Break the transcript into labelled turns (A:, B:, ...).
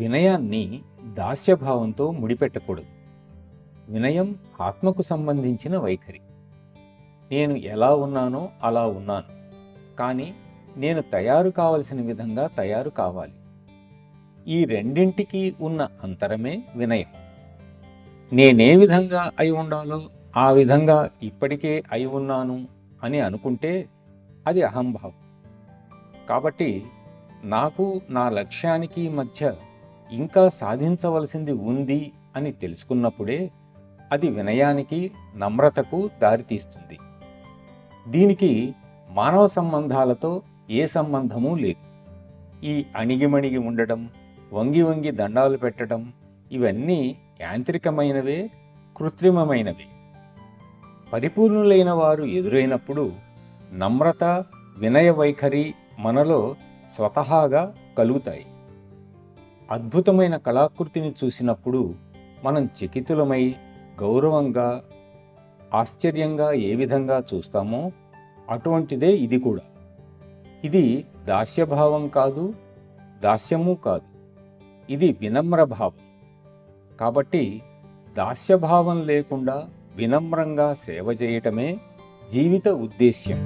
A: వినయాన్ని దాస్యభావంతో ముడిపెట్టకూడదు. వినయం ఆత్మకు సంబంధించిన వైఖరి. నేను ఎలా ఉన్నానో అలా ఉన్నాను, కానీ నేను తయారు కావలసిన విధంగా తయారు కావాలి. ఈ రెండింటికి ఉన్న అంతరమే వినయం. నేనే విధంగా అయి ఉండాలో ఆ విధంగా ఇప్పటికే అయి ఉన్నాను అని అనుకుంటే అది అహంభావం. కాబట్టి నాకు నా లక్ష్యానికి మధ్య ఇంకా సాధించవలసింది ఉంది అని తెలుసుకున్నప్పుడే అది వినయానికి, నమ్రతకు దారితీస్తుంది. దీనికి మానవ సంబంధాలతో ఏ సంబంధమూ లేదు. ఈ అణిగిమణిగి ఉండడం, వంగి వంగి దండాలు పెట్టడం ఇవన్నీ యాంత్రికమైనవే, కృత్రిమమైనవే. పరిపూర్ణులైన వారు ఎదురైనప్పుడు నమ్రత, వినయ వైఖరి మనలో స్వతహాగా కలుగుతాయి. అద్భుతమైన కళాకృతిని చూసినప్పుడు మనం చకితులమై గౌరవంగా, ఆశ్చర్యంగా ఏ విధంగా చూస్తామో అటువంటిదే ఇది కూడా. ఇది దాస్యభావం కాదు, దాస్యము కాదు. ఇది వినమ్ర భావం. కాబట్టి దాస్యభావం లేకుండా వినమ్రంగా సేవ చేయటమే జీవిత ఉద్దేశ్యం.